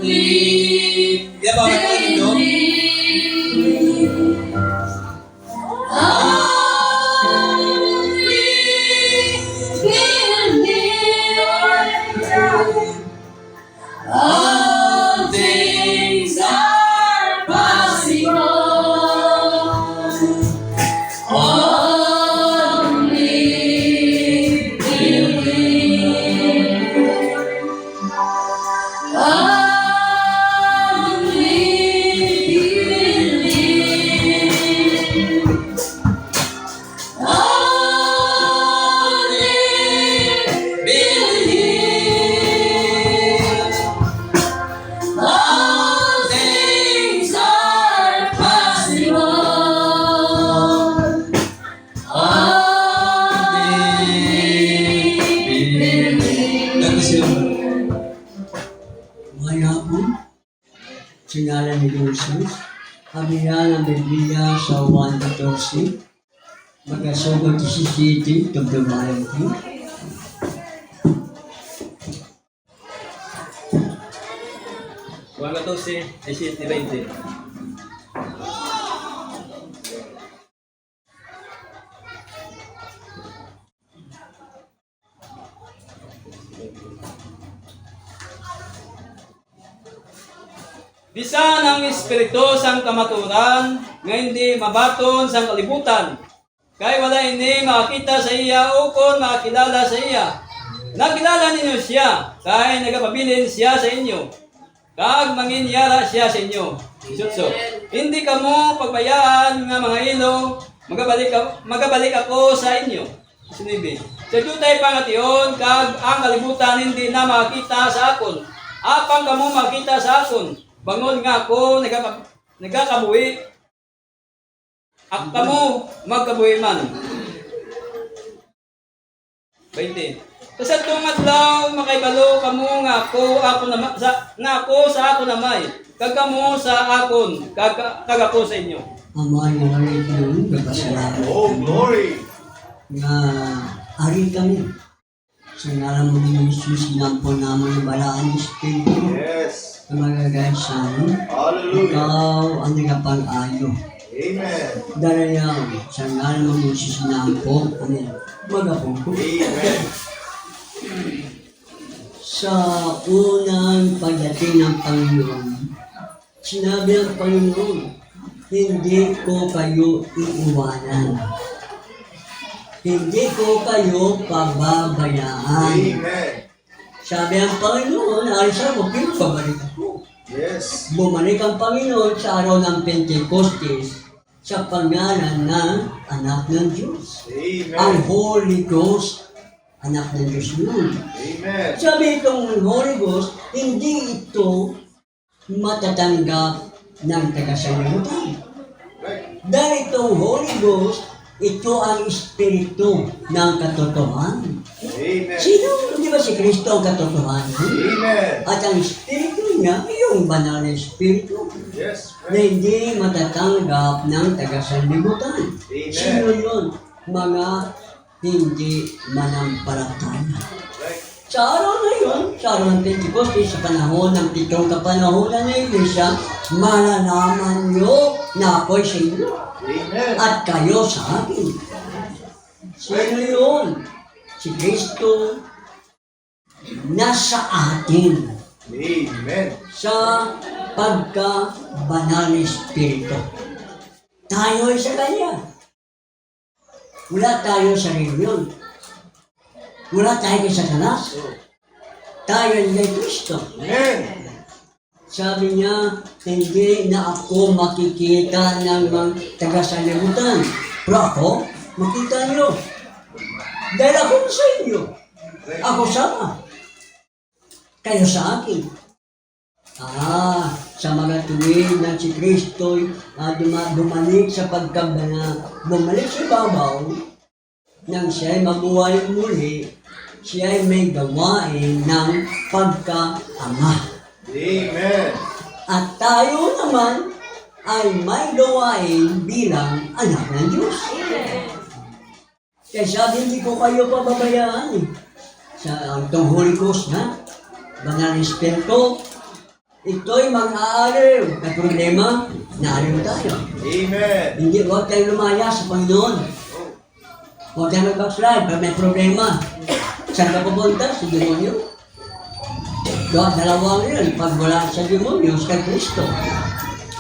Dia ba ito? All things are possible. Only believe. Only believe. Only believe. All things are possible. Only believe. Maya po, sinala ni Jesus, habihan ang Biblia sa 1:14, magkasugod 17, tugtumayan po. Juan 14, 17, 20. Bisan ang Espiritu sang kamaturan, nga hindi mabaton sang kalibutan. Kay wala ini makakita sa iya ukon makakilala sa iya. Nakilala ninyo siya, kay nagapabilin siya sa inyo. Kag manginyara siya sa inyo. Isutso. Hindi kamo pagbayaan nga mga ilo, magabalik ako sa inyo. Sinibi. Sa jutay pangation, kag ang kalibutan hindi na makita sa akon. Apang kamo makita sa akon. Bangon nga ako, nagkakabuhi. At kamo magkabuhi man. 20. Sa tumadlaw makaibalo kamo nga ako sa ako namay. Kag kamo sa akon, kag ako sa inyo. Amay nga rin yun, nagpasalamat. Oh, glory! Nga, ari kami. Sa ngalan mo ni Jesus, sinampon naman ang balaan ng Espiritu. Yes. Sa magagay sa amin, Hallelujah. ikaw ang nagapang-ayo. Amen. Darayaw, sa ngalan mo ni Jesus, sinampon kami. Magapong ko. Amen. Sa unang pagdating ng Panginoon, sinabi ng Panginoon, hindi ko kayo iiwanan. Hindi ko kayo pababayaan. Amen. Sabi ang Panginoon, alisa ko, pinapabalik ako. Yes. Bumalik ang Panginoon sa araw ng Pentecostes sa pangalan ng anak ng Diyos. Amen. Ang Holy Ghost, anak ng Diyos yun. Amen. Sabi itong Holy Ghost, hindi ito matatanggap ng taga-sanlibutan. Right. Dahil itong Holy Ghost, ito ang Espiritu ng katotohanan. Amen. Sino? Di ba si Kristo ang katotohanan? Amen. At ang Espiritu niya, yung banal na Espiritu, Yes. na hindi matatanggap ng taga-sanlibutan. Amen. Sino yun? Mga hindi manampalataya. Right. Sa araw na yun, sa araw ng Pentecostes, sa panahon ng pitong kapanahonan ng Iglesia, malalaman nyo na ako'y sa inyo Amen. at kayo sa akin. Sino yun? Si Kristo nasa atin Amen. sa pagka-banal na Espiritu. Tayo ay sa Kanya. Wala tayo sa reliyon. Wala tayo kay Satanas. Tayo ay kay Kristo. Amen. Sabi niya, hindi na ako makikita ng mga taga-sanlibutan. Pero ako, makita niyo. Dahil ako sa inyo. Ako sama. Kayo sa akin. Sa mga tuwing na si Kristo bumalik sa bumalik sa babaw, nang siya'y mabuhay muli, siya'y may gawain ng pagka-ama. Amen. At tayo naman ay may gawain bilang anak ng Diyos. Kaya sabi, hindi ko kayo pababayaan. Sa itong Holy Ghost na, Banal na Espiritu, Ito'y mag-aaliw. May problema, naaliw tayo. Amen. Hindi, huwag tayong lumaya sa Panginoon. Huwag tayong mag-backslide pag may problema. Saan ka pupunta? Sa demonyo. Dalawang yun, pag wala sa demonyo, sa Kristo.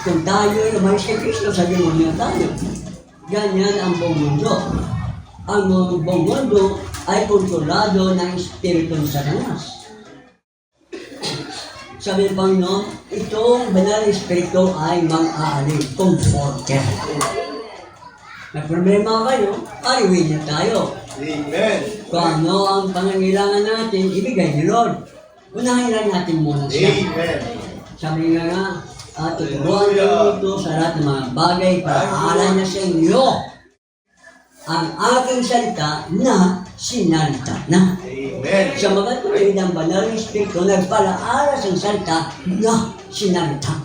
Kung tayo ay umalis kay Kristo, sa demonyo tayo. Ganyan ang buong mundo. Ang buong mundo ay kontrolado ng Espiritu ng Satanas. Sabi ng Panginoon, itong banal na Espiritu ay mag-aalib, comforter. May problema kayo, aliwin niya tayo. Amen. Kung ano ang pangangailangan natin, ibigay ni Lord. Unahin lang natin muna siya. Amen. Sabi nga tuturuan niyo ito sa lahat ng mga bagay para aalan niya sa inyo ang aking salita na sinalita na. Amen. Sa mga tuloy ng banal na Espiritu, nagpalaala sa salita na sinalita.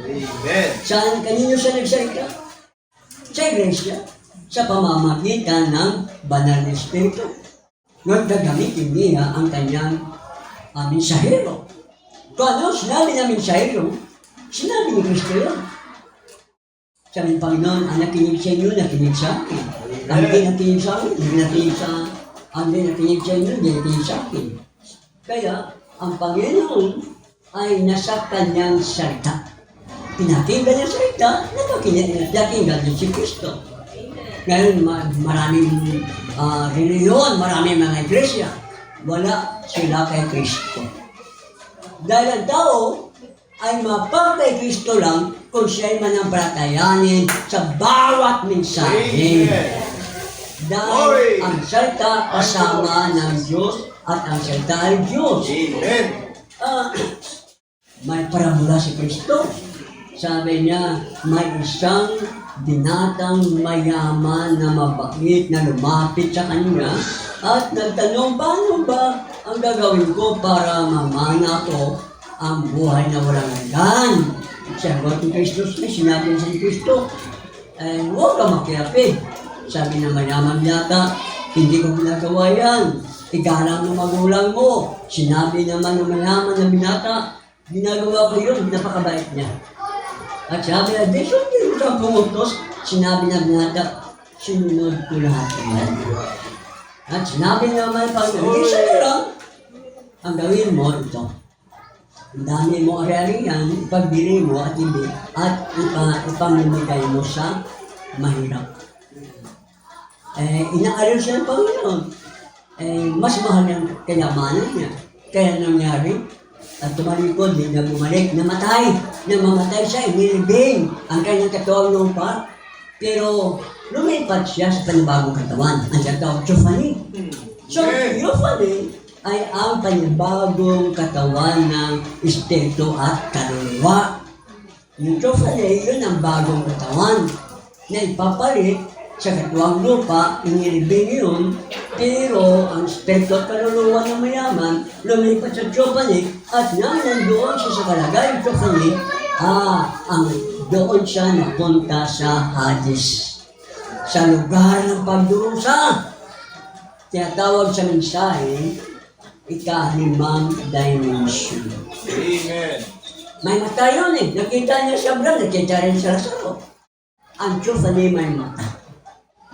Amen. Saan kanino siya nagsalita? Sa iglesia, sa pamamagitan ng banal na Espiritu. Ngunit gagamitin niya ang kanyang mensahero. Kung ano sinabi ng mensahero, sinabi ni Kristo yun. Sabi ng Panginoon, ang nakinig sa inyo, nakinig sa akin. Ang hindi nakinig sa akin, hindi nakinig sa inyo, hindi nakinig sa akin. Kaya, ang Panginoon ay nasa kanyang salita. Pinakinggan niya salita, napakinggan niya si Kristo. Ngayon, maraming reliyon, maraming mga iglesia, wala sila kay Kristo. Dahil ang tao ay mapagkay Kristo lang kung siya ay manampalatayanin sa bawat mensahe. Dahil ang salita kasama ng Diyos at ang salita ay Diyos. Amen. May paramula si Kristo. Sabi niya, may isang binatang mayaman na mabait na lumapit sa kanya at nagtanong, paano ba ang gagawin ko para mamana ko ang buhay na walang hanggan? Sagot ni Kristo, sinabi niya si Kristo, huwag ka makiapid. Sabi na mayaman yata, hindi ko ginagawa yan. Igalang ng magulang mo. Sinabi naman ng mayaman na binata, ginagawa ko yun, napakabait niya. At sabi na, di sundin mo siyang pumutos. Sinabi na binata, sinunod ko lahat yan. At sinabi naman pag hindi siya lang, ang gawin mo ito. Ang dami mo ari-arian, ipagbili mo at hindi, at ipamimigay mo sa mahirap. Inaaral siya ng Panginoon. Mas mahal yung kayamanan niya. Kaya nangyari, at tumalikod, hindi na bumalik, namamatay siya, inilibing ang kanyang katawang lupa. Pero lumipat siya sa panibagong katawan. Ang siya tawag, Theophany. So, Theophany ay ang panibagong katawan ng Espiritu at kaluluwa. Yung Theophany, yun ang bagong katawan na ipapalit sa katuwang lupa, inilibing yun, pero ang Espiritu at kaluluwa ng mayaman, lumipat sa Theophany, at nandoon siya sa kalagay ng Theophany, doon siya napunta sa Hades, sa lugar ng pagdurusa. Tinatawag sa mensahe, ika-5 dimension. Amen. May mata yun eh. Nakita niya si Abraham, nakita rin si Lazaro. Ang Theophany may mata.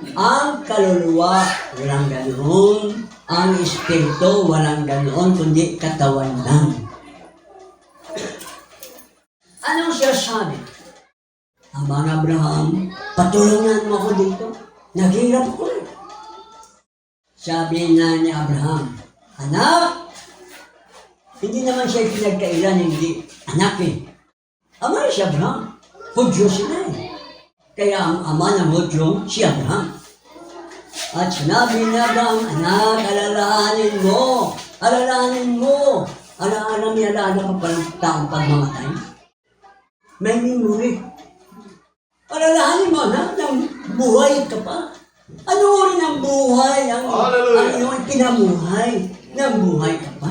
Ang kaluluwa, walang ganoon. Ang Espiritu, walang ganoon, kundi katawan lang. Anong siya sabi? Amang Abraham, patulungan mo ako dito. Naghirap ko rin. Sabi na ni Abraham, anak, hindi naman siya pinagkailan, hindi anak eh. Ama si Abraham, Hudyo sila eh. Kaya ang ama ng Hudyo, si Abraham. At sinabi ni Abraham, anak, alalahanin mo, alaala may alaala ka palang taong pagmamatay. May memory. Alalahanin mo, anak, ng buhay ka pa. Ano rin ang buhay, ang iyong kinamuhay, ng buhay ka pa?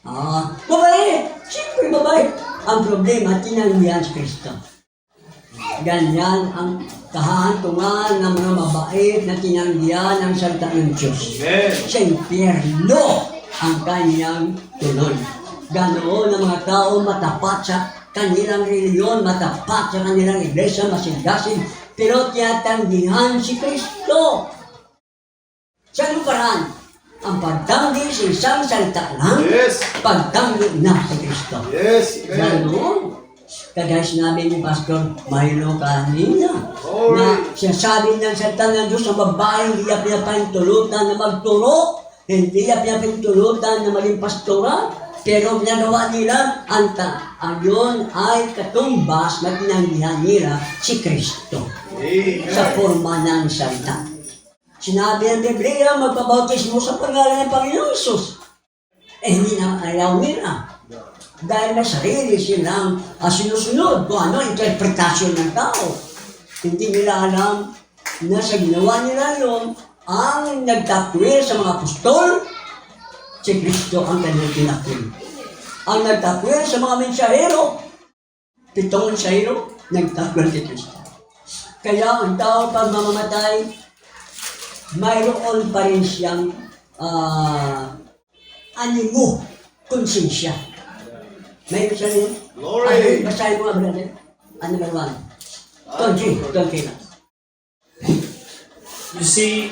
Babae! Siyempre babae! Ang problema, tinanggihan si Kristo. Ganyan ang kahantungan ng mga mabait na tinanggihan ng salita ng Diyos. Amen. Sa impyerno ang kanyang tuloy. Ganoon ang mga tao matapat sa kanilang reliyon, matapat sa kanilang iglesia, masigdasin, pero tiyatanggihan si Kristo. Sa paraan, ang pagtanggi sa isang salita lang, Yes. pagtanggi na si Kristo. Yes. Amen. Ganoon. Kagaya sinabi ni Pastor Milo kanina, Glory. na sinasabi ng salita ng Diyos sa babaeng hindi niya pinapahintulutan na magturo, hindi niya pinapahintulutan na maging pastora, pero ginagawa nila ayon ay katumbas na tinanggihan nila si Kristo sa Amen. forma ng salita. Sinabi ng Biblia, magpabautismo sa pangalan ng Panginoong Isus. Hindi na ayaw nila. Dahil may sarili silang sinusunod kung ano interpretasyon ng tao. Hindi nila alam na sa ginawa nila yun, ang nagtakwil sa mga apostol, si Kristo ang kanyang tinakwil. Ang nagtakwil sa mga mensahero, 7 mensahero, nagtakwil si Kristo. Kaya ang tao pag mamamatay, mayroon pa rin siyang animo, konsensya. Mayroon siya rin. Glory. Basahin mo nga, brother. Number 1. Don't lang. You see,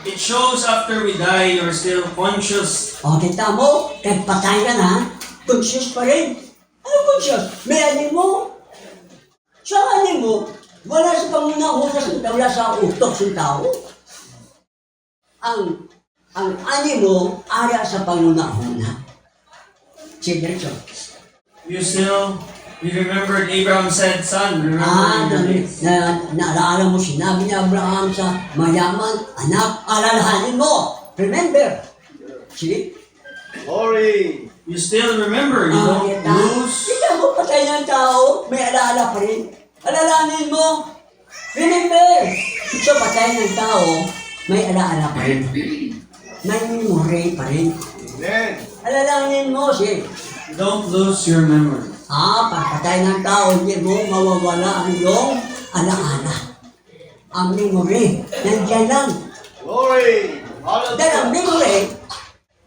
it shows after we die, you're still conscious. O, kita mo, kahit patay ka na, conscious pa rin. Ano conscious? May animo. Sa animo, wala sa pangunahon, wala sa utok ng tao. Ang animo, ara sa pangunahon. Sige, so. You remembered Abraham said, son, remember your days. Naalala mo, sinabi ni Abraham sa mayaman, anak, alalahanin mo. Remember. See? Glory. You still remember, you don't lose. Kita mo, patay ng tao, may alaala pa rin. Alalahanin mo. Remember. So, patay ng tao, may alaala pa rin. May memory pa rin. Amen. Alalahanin mo, see? You don't lose your memory. Pagpatay ng tao, hindi mo mawawala ang iyong alaala. Ang memory, nandiyan lang. Glory. Dahil ang Hallelujah. memory,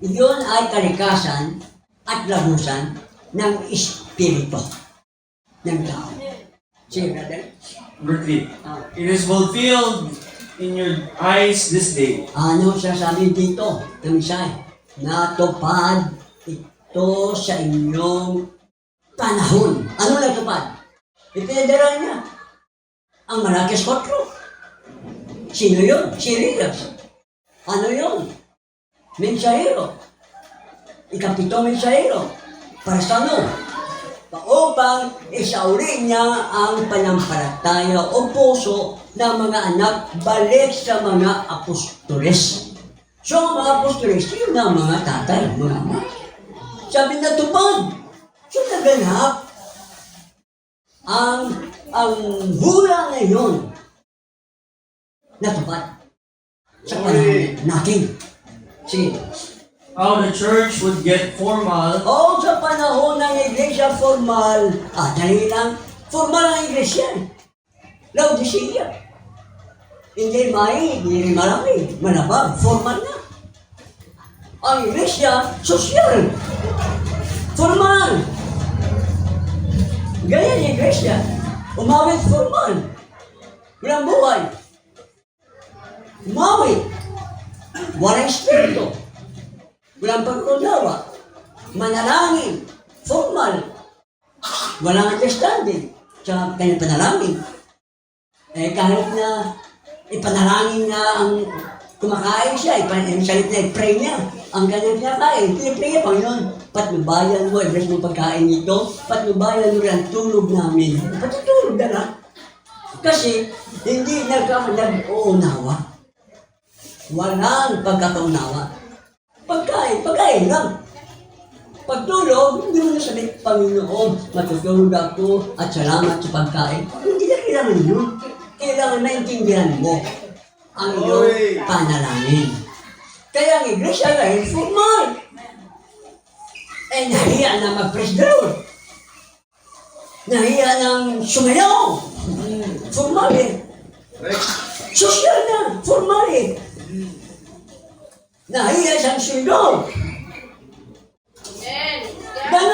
iyon ay kalikasan at lagusan ng espiritu ng tao. Sige, brother. Number 3. It is fulfilled in your eyes this day. Ano sasabi dito ng Isay? Natupad ito sa inyong panahon. Ano natupad? Ipinadala niya. Ang Malakis 4. Sino yun? Si Elias. Ano yun? Mensahero. Ikapito mensahero. Para sa ano? Upang isauli niya ang panampalataya o puso ng mga anak balik sa mga apostoles. So, ang mga apostoles, yun ang mga tatay, mga ama. Sabi na tupad. So, naganap ang hula ngayon natupad sa panahon natin. Sige. How the church would get formal. O sa panahon ng iglesia formal, dali lang, formal ang iglesia. Laodicea. Hindi hindi marami, malabag, formal na. Ang iglesia, social. Formal. Ganyan yung iglesia. Umawit formal. Walang buhay. Umawit. Walang espiritu. Walang pagkunawa. Manalangin. Formal. Walang understanding sa kanyang panalangin. Kahit na ipanalangin na ang kumakain siya, salit na i-pray niya. Ang kanyang kinakain, i-pray niya, Panginoon, patnubayan mo, i-bless mo pagkain nito, patnubayan mo rin ang tulog namin. Patutulog na lang. Kasi hindi nag-uunawa. Walang pagkakaunawa. Pagkain lang. Pagtulog, hindi mo na sabi, Panginoon, matutulog ako at salamat sa pagkain. Hindi na kailangan yun. Kailangan maintindihan mo ang iyong panalangin. Kaya ang iglesia ngayon, formal. Nahiya na mag-praise the Lord. Nahiya ng sumayaw. Formal eh. Social na, formal eh. Nahiya siyang sundo. Ganon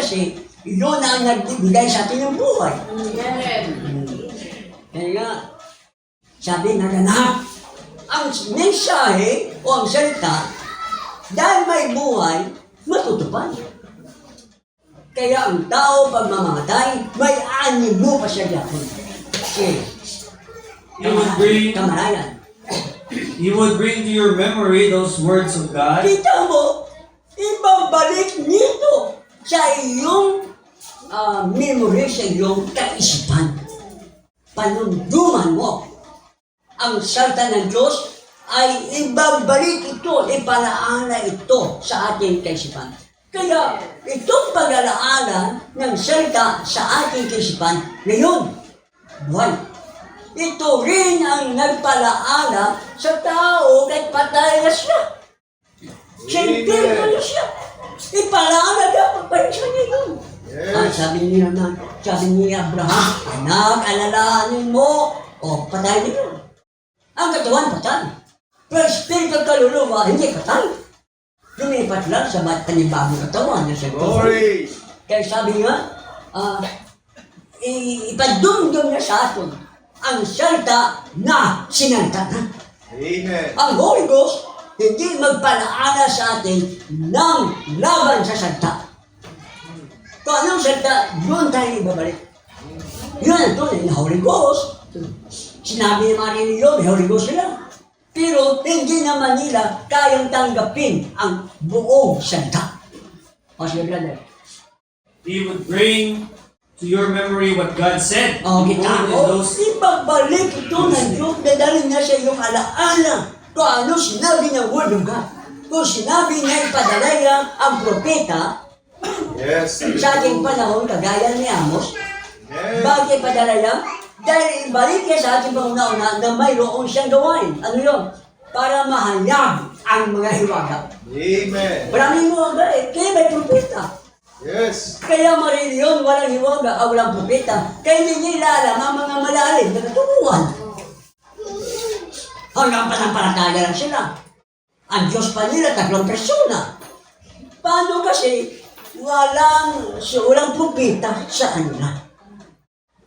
kasi yun ang nagbibigay sa atin ng buhay. Kaya nga, sabi na ganap, ang mensahe o ang salita, dahil may buhay, matutupad. Kaya ang tao pag mamamatay, may animo pa siya dyan. Kamarayan. He would bring to your memory those words of God. Kita mo, ibabalik nito sa iyong memory, sa iyong kaisipan. Panunduman mo. Ang salita ng Diyos ay ibabalik ito, ipalaala ito sa ating kaisipan. Kaya itong pag-alaala ng salita sa ating kaisipan ngayon, buhay. Ito rin ang nagpalaala sa tao kahit patay na siya. Siyempre na siya. Ipalaala dapat pa rin siya ngayon. Yes. Sabi ni Abraham, anak, alalahanin mo, o patay na yun. Ang katawan patay. Pero spiritual kaluluwa, hindi patay. Lumipat lang sa panibagong katawan na siya. Glory. Kaya sabi nga, ipadumdum niya sa atin ang salita na sinalita na. Amen. Ang Holy Ghost, hindi magpalaala sa atin ng laban sa salita. Kung anong salita, yun tayo ibabalik. Yun ang tunay na Holy Ghost. Sinabi naman rin nila, may Holy Ghost sila. Pero hindi naman nila kayang tanggapin ang buong salita. O sige, brother. He would bring to your memory what God said. O, kita In mo, those ibabalik ito ng Diyos, dadalhin niya sa iyong alaala kung ano sinabi ng Word of God. Kung sinabi niya ipadala niya ang propeta Yes. sa ating panahon, kagaya ni Amos, Yes. bakit ipadala niya? Dahil ibalik niya sa ating pangunauna na mayroon siyang gawain. Ano yun? Para mahayag ang mga hiwaga. Amen. Maraming hiwaga eh, kaya may propeta. Yes. Kaya marili yun, walang hiwaga, walang propeta. Kaya hindi nila alam ang mga malalim na katuruan. Hanggang panampalataya lang sila. Ang Diyos pa nila, 3 persona. Paano kasi walang propeta sa kanila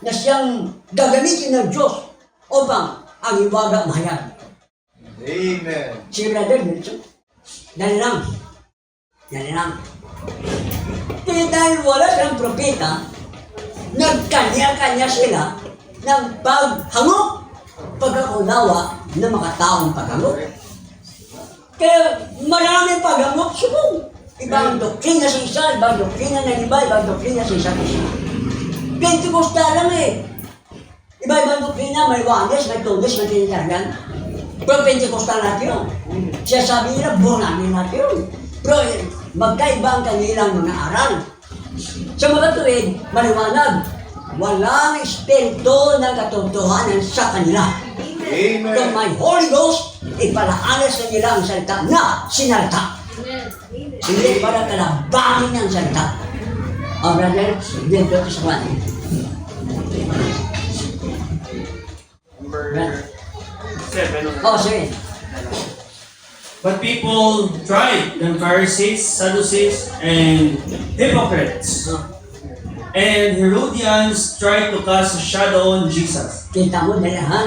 na siyang gagamitin ng Diyos upang ang hiwaga mahayag. Amen. Si Brother Wilson, dali lang. Kaya dahil wala silang propeta, nagkanya-kanya sila ng paghangok, pagkaunawa ng mga taong paghangok. Kaya maraming paghangok subong. Ibang doktrina sa isa, ibang doktrina ng iba, ibang doktrina sa isa. Pentecostal lang eh. Iba-ibang doktrina, may Juanes, may Tunes, may Trinitarian. Pero Pentecostal natin yun. Siya sabi nila, bunanin natin yun. Pero magkaiba ang kanilang mga aral. Sa mga tuwid, maliwanag, walang espiritu ng katotohanan sa kanila. Amen. Kung may Holy Ghost, ipalaala sa nila ang salita na sinalita. Hindi para kalabangin ang salita. Oh, brother, dito sa kwan. number 7. Oh, sige. But people tried, the Pharisees, Sadducees, and hypocrites. And Herodians tried to cast a shadow on Jesus. Kita mo nila, ha?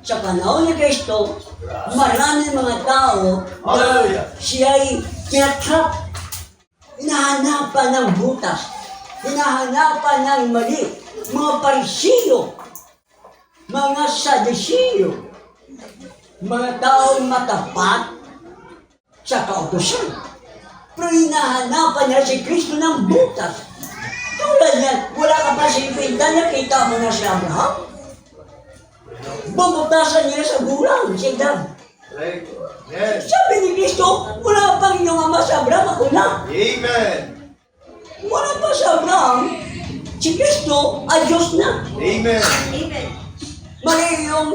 Sa panahon ni Kristo, maraming mga tao na Hallelujah. siya'y tinatrap. Hinahanapan ng butas. Hinahanapan ng mali. Mga Parisiyo, mga Sadduceo, mga taong matapat sa kautusan. Pero hinahanapan niya si Kristo ng butas. Tulad niyan, wala ka pa sa ipinta niya, kita mo na si Abraham. Bubutasan niya sa gulang, si Dad. Right. Yes. Sabi ni Kristo, wala pang inyong ama sa Abraham, ako na. Amen. Wala pa sa Abraham, si Kristo ay Diyos na. Amen. Mali yung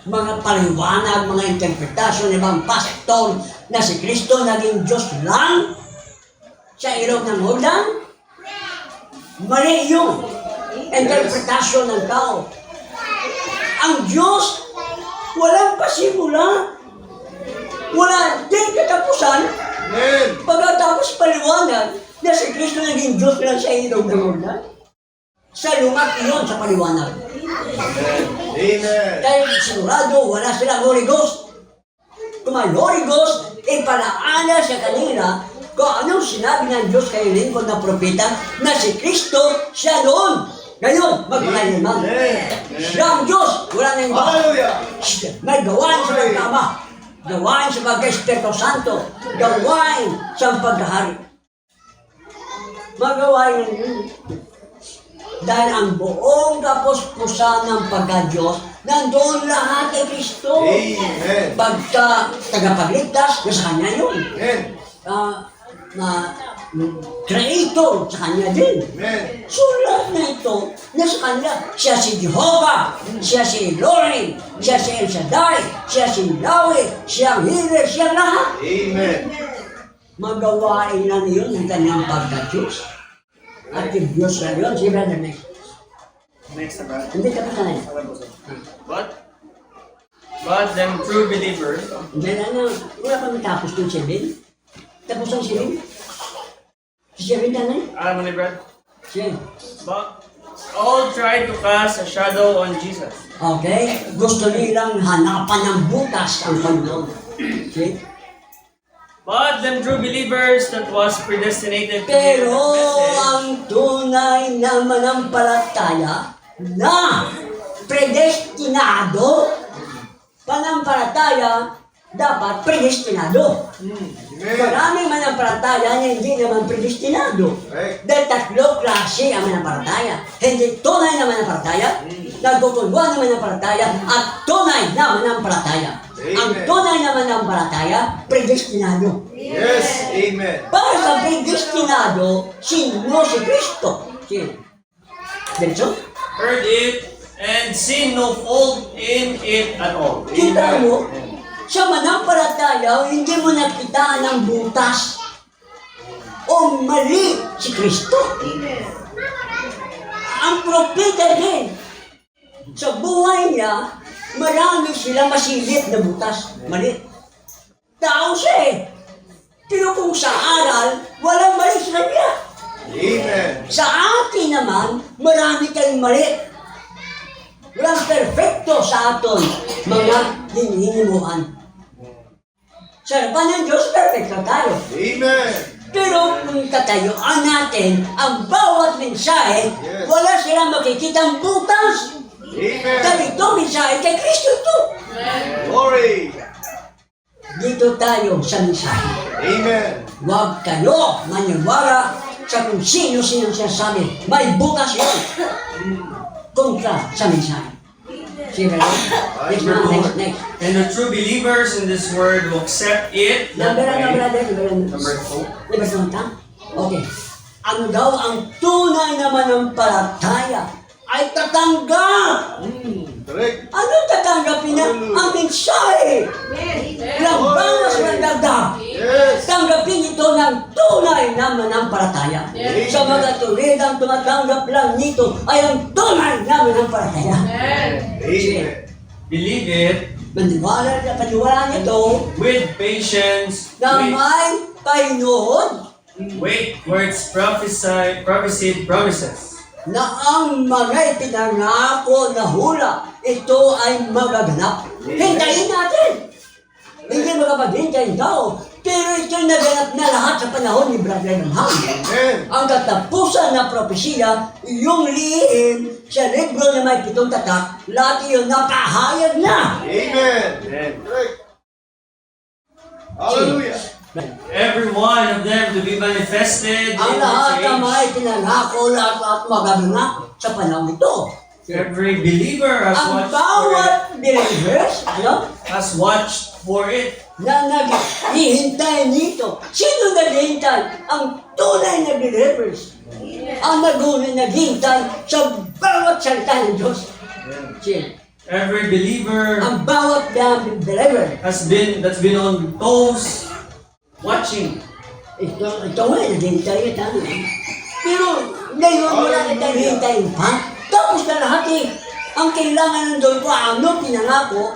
mga paliwanag, mga interpretasyon ng ibang pastor na si Kristo naging Diyos lang sa ilog ng Jordan. Mali yung interpretasyon ng tao. Ang Diyos, walang pasimula. Wala din katapusan. Amen. Pagkatapos paliwanag, na si Kristo naging Diyos lang sa ilog ng Jordan? Sa lumaki yun sa paliwanag. Amen. Dahil sigurado, wala silang Holy Ghost. Kung may Holy Ghost, ipalaala sa kanila kung anong sinabi ng Diyos kay Lincoln na propeta na si Kristo siya noon. Ngayon, magpakailanman. Siya ang Diyos, wala na iba. Hallelujah. May gawain sa pagkama, gawain sa pagka-Espiritu Santo, gawain sa pagkahari. Magawain ng yun. Dahil ang buong kapuspusan ng pagka-Diyos, nandoon lahat kay Kristo. Amen. Pagka tagapagligtas, nasa Kanya yun. Amen. Creator, sa Kanya din. Amen. So lahat na ito, nasa Kanya. Siya si Jehovah, siya si Elohim, siya si El Shaddai, siya si Yahweh, siya ang healer, siya lahat. Amen. Magawain na niyon ng kanyang pagka-Diyos. At yung Diyos na yun, si Brother Nick. Next na ba? Hindi ka pa sanay. But them true believers, Hindi na, wala pa matapos yung 7. Tapos ang 7. Si 7 na ano ni Brad? Siya. But all tried to cast a shadow on Jesus. Okay? Gusto nilang hanapan ng butas ang Panginoon. Okay? But them true believers that was predestinated to hear Pero the message, ang tunay na manampalataya na predestinado, panampalataya dapat predestinado. Amen. Maraming manampalataya na hindi naman predestinado. Correct. Dahil tatlo klase ang manampalataya. Hindi tunay na manampalataya, nagkukulwa na manampalataya, at tunay na manampalataya. Ang tunay na manampalataya, predestinado. Yes. Amen. Para sa predestinado, sino si Kristo? Sino? Diretso? heard it and seen no fault in it at all. Kita mo, sa manampalataya, hindi mo nakita ng butas o mali si Kristo. Ang propeta din, sa buhay niya, marami sila masilip na butas. Mali. Tao siya eh. Pero kung sa aral, walang mali sa kanya. Amen. Sa atin naman, marami kayong mali. Walang perfecto sa aton mga hinihimuan. Sa harapan ng Diyos, perfecto tayo. Amen. Pero kung katayuan natin ang bawat mensahe, Yes. wala silang makikitang butas. Amen. Dahil ito, mensahe kay Kristo ito. Glory. Dito tayo sa mensahe. Amen. Huwag kayo maniwala sa kung sino-sino sinasabi. May butas yun. Kontra sa mensahe. Sige, next na, next. And the true believers in this word will accept it that Number way. Number 2. Diba sa Okay. Ano daw ang tunay naman ng palataya ay tatanggap. Correct. Ano tatanggapin niya? Ang mensahe. Ilang bawas ng dagdag. Yes. Tanggapin ito ng tunay na manampalataya. Sa mga tuwidang tumatanggap lang nito ay ang tunay na manampalataya. Amen. Believe it Paniwala nito with patience. na may Panginoon Wait for its prophesied promises. na ang mga ipinangako na hula, ito ay magaganap. Hintayin natin! Hindi makapaghintay daw, pero ito'y naganap na lahat sa panahon ni Brother Branham. Amen. Ang katapusan na propesiya, yung lihim sa libro na may 7 tatak, lahat iyon nakahayag na. Amen. Amen. Correct. Hallelujah. Every one of them to be manifested Ang in lahat this ng mga age. ipinangako, lahat magaganap sa panahon ito. Every believer has Ang watched for it. bawat believers, Has watched for it. na naghihintay nito. Sino naghihintay? Ang tunay na believers. Ang naghihintay sa bawat salita ng Diyos. Sino? Every believer Ang bawat believer. that's been on toes, watching. Ito nga, naghihintay ito. Pero ngayon wala na tayong hintayin pa. Tapos na lahat eh. Ang kailangan nandun ko, ano pinangako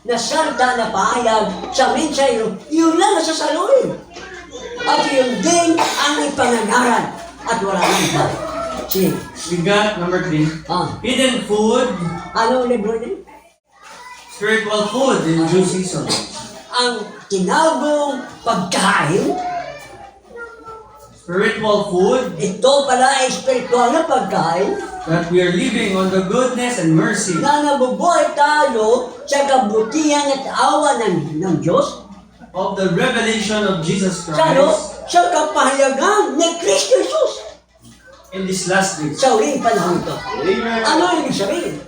na salta na pahayag sa mensahe, yun lang nasasaluhin. At yun din ang pangangaran at wala nang iba. Sige. We got number 3. Ah, Hidden food, ano libro din? spiritual food in due season. Ang tinagong pagkain, Spiritual food ito pala ay espiritual na pagkain that we are living on the goodness and mercy na nabubuhay tayo sa kabutihan at awa ng Diyos of the revelation of Jesus sa, ano, Christ sa kapahayagan ni Kristo Jesus in this last days. sa huling panahon ito. Amen. Ano ibig sabihin?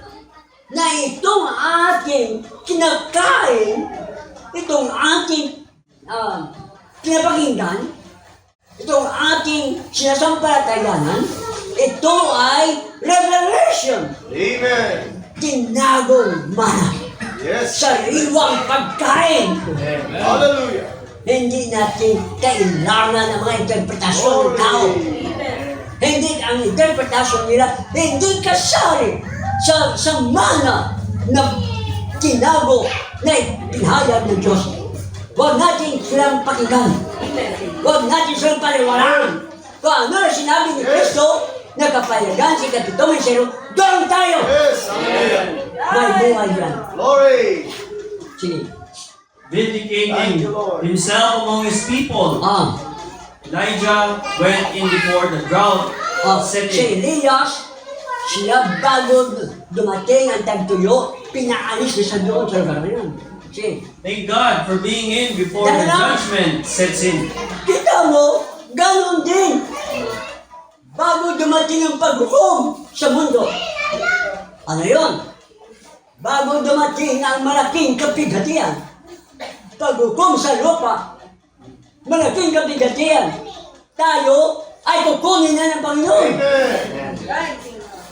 Na itong ating kinakain, itong ating pinapakinggan, itong ating sinasampalatayanan, ito ay revelation, Amen. tinagong mana, Yes. sariwang pagkain. Hallelujah. Hindi natin kailangan ng mga interpretasyon ng tao. Hindi ang interpretasyon nila, hindi kasari sa mana na tinago na pinahayag ng Diyos. Huwag natin silang pakinggan. Huwag natin silang paliwalaan. Kung ano na sinabi ni Kristo, na kapayagan si Kapitong Mesero, doon tayo! Yes. Hallelujah. May buhay yan. Glory. Sige. Vindicating Thank you, Lord. himself among his people. Ah, Elijah went in before the drought si setting. Elias, siya bago dumating ang tagtuyo, pinaalis niya sa doon sa lugar na yun. Sige. Thank God for being in before the Dahil lang. judgment sets in. Kita mo, ganon din. Bago dumating ang paghukom sa mundo. Ano yun? Bago dumating ang malaking kapighatian. Paghukom sa lupa. Malaking kapighatian. Tayo ay kukunin na ng Panginoon. Amen.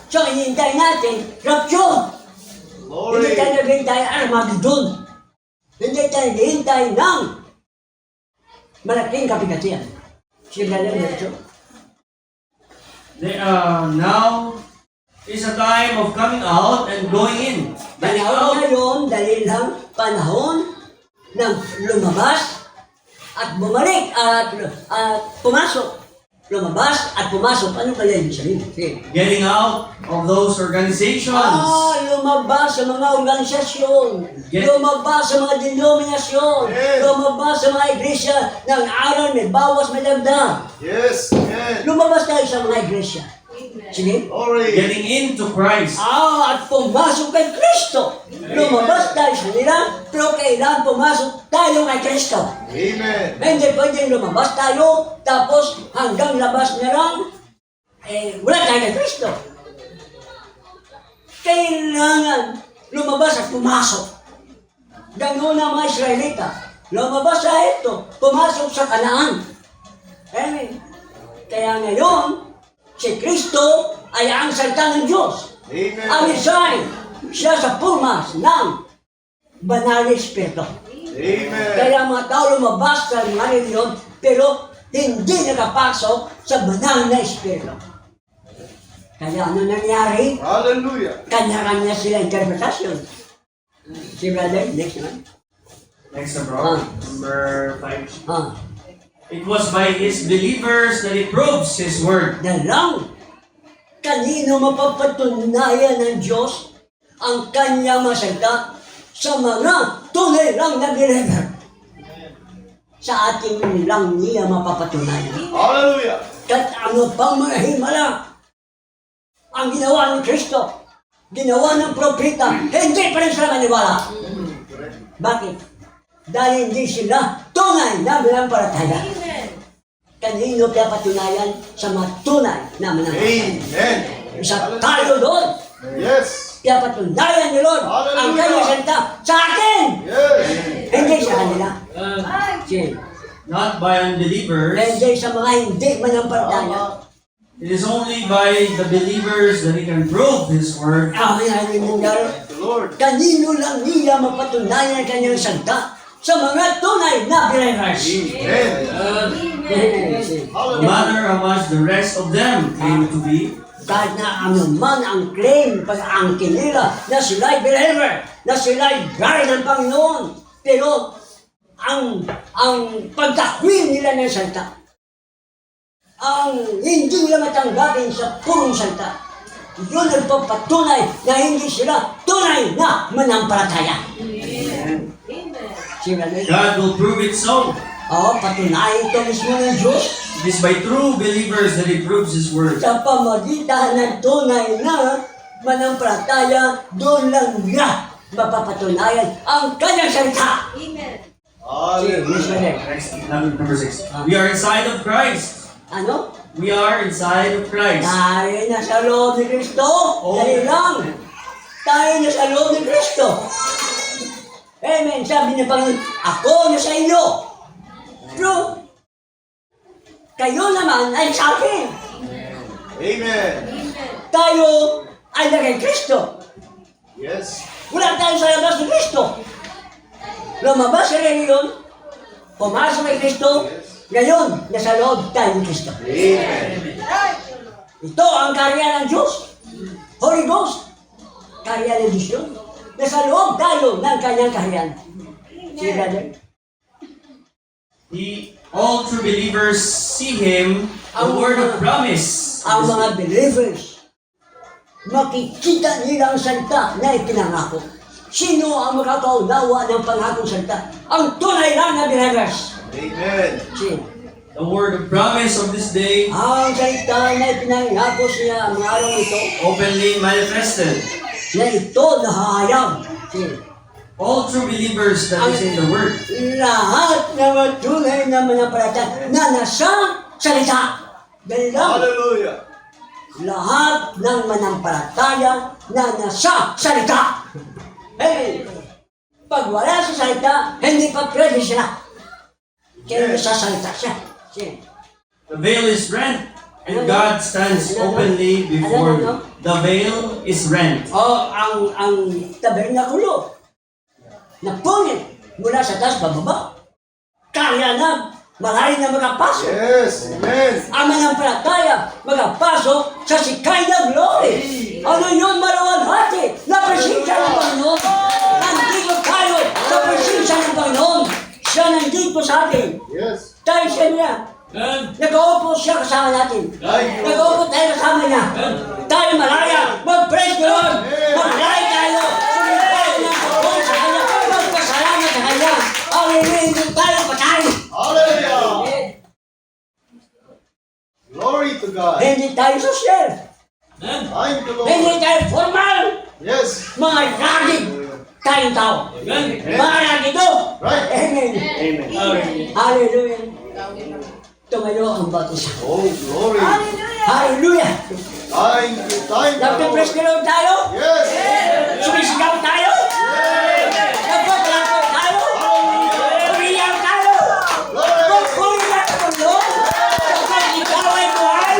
So, hinihintay natin, rapture. Hindi Glory. tayo naghihintay Armageddon. Hindi tayo naghihintay ng malaking kapighatian. Sige lang ito. Now is a time of coming out and going in. Getting Panahon out ngayon, dahil lang panahon ng lumabas at bumalik at pumasok. Lumabas at pumasok. Ano kaya yung sabihin? Sige. getting out of those organizations. Lumabas sa mga organisasyon. Yes. Lumabas sa mga denominasyon. Yes. Lumabas sa mga iglesia ng aral, may bawas, may dagdag. Yes. Amen. Lumabas tayo sa mga iglesia. Sige. Glory. Getting into Christ. At pumasok kay Kristo. Lumabas tayo sa nila, pero kailangan pumasok tayo kay Kristo. Amen. Hindi pwedeng lumabas tayo, tapos hanggang labas na lang, wala tayo kay Kristo. Kailangan lumabas at pumasok. Ganun ang mga Israelita. Lumabas sa ito, pumasok sa Kanaan. Amen. Kaya ngayon, si Kristo ay ang salita ng Diyos. Amen. Ang design, siya sa pulmas ng banal na Espiritu. Amen. Kaya mga tao lumabas sa mga reliyon, pero hindi nakapasok sa banal na Espiritu. Kaya ano nangyari? Hallelujah. Kanya-kanya sila interpretasyon. Si brother, next one. Next bro. Ah. Number 5. Ah, It was by his believers that he proves his word. dalang. Kanino mapapatunayan ng Diyos ang kanya masalita sa mga tunay lang na believer? Sa ating lang niya mapapatunayan. Hallelujah. Kahit ano pang mga himala ang ginawa ni Kristo, ginawa ng propeta, hindi pa rin sila maniwala. Bakit? Dahil hindi sila tunay na manampalataya. Kanino pinapatunayan sa mga tunay na manampalataya? Amen. Isa tayo doon. Yes. Pinapatunayan ni Lord ang kanyang salita sa atin. Yes. Hindi sa kanila. Sige. Not by unbelievers. Hindi sa mga hindi manampalataya. It is only by the believers that he can prove his word. Ang hinahin ng Lord. Thank the Lord. Kanino lang niya mapatunayan ang kanyang salita sa mga tunay na believers. Amen. No Hallelujah. matter how much the rest of them claim to be, Kahit na ano man ang claim, pag-angkin nila na sila'y believer, na sila'y gari ng Panginoon, pero ang pagtakwil nila ng salita ang hindi nila matanggapin sa purong salita. Yun ang papatunay na hindi sila tunay na manampalataya. Sila na God will prove it so. patunayan ito mismo ng Diyos It is by true believers that He proves His word. sa pamagitan ng tunay na manampalataya, doon lang niya mapapatunayan ang kanyang salita. Hallelujah. Next, number 6. We are inside of Christ. Ano? We are inside of Christ. Tayo na sa loob ni Kristo. Dahil lang. Tayo na sa loob ni Kristo. Amen. Sabi ng Panginoon, ako na sa inyo. Pero, kayo naman ay sa akin. Amen. Tayo ay na kay Kristo. Yes. Wala tayo sa labas ni Kristo. Lumabas ka rin ngayon, pumasok kay Kristo, ngayon, nasa loob tayo ni Kristo. Amen. Ito ang karya ng Diyos. Holy Ghost. Karya ng Diyos yun. Nasa loob tayo ng kanyang karyan. Sige, brother. All true believers see Him, the word of promise. Ang mga believers, makikita nila ang salita na ipinangako. Sino ang makakaunawa ng pangakong salita? Ang tunay lang na believers. Amen. Sino? The word of promise of this day, Ang salita na ipinangako siya ang araw ito, openly manifested. na ito nahayag. Sino? All true believers that is in the word. Lahat na matunay na manampalataya na nasa salita. Dahil lang, Hallelujah. lahat ng manampalataya na nasa salita. Hey! Pag wala sa salita, hindi pa pwede sila. Kaya nasa salita siya. Sige. The veil is rent, and God stands openly before you. The veil is rent. Ang tabernakulo, napunit mula sa taas bababa. Kaya na, malayo na makapasok. Yes. Amen. Ang manampalataya magpasok sa Shekinah glory. Ano yun, maluwalhati na presensya ng Panginoon. Nandito tayo sa presensya ng Panginoon. Siya nandito sa atin. Yes. Tayo siya niya. Nag-uupo siya kasama natin. Nag-uupo tayo kasama niya. Tayo malaya. Mag-praise the Lord. Mag-lay tayo. Sumipay na ako sa Kanya. Magpasalamat sa Kanya. Hallelujah. Hindi tayo patay. Hallelujah. Glory to God. Hindi tayo social. Thank the Lord. Hindi tayo formal. Yes. Mga ragid tayong tao. Mga ragid o. Right. Amen. Amen. Hallelujah. Tumayo ang batis. Oh, glory. Hallelujah. Thank you. Thank the Nagpipress Lord. ka lang tayo. Yes. Sumisigaw tayo. Nagpaplako tayo. Umiyak tayo. Magpuri na ka Panginoon. Kapag ikaw ay buhay,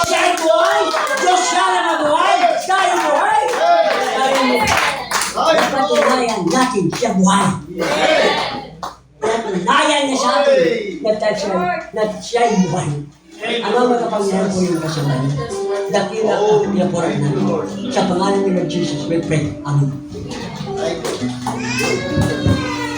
siya ay buhay. Diyos siya na buhay. Tayo buhay. Hallelujah. Thank the Lord. Napatunayan natin siya buhay. Napatunayan niya sa atin na siya ay buhay. Ang mga kapangyarihan po yung kasalanan. Dakila at pinapuran natin. Sa pangalan ni Lord Jesus, we pray. Amen.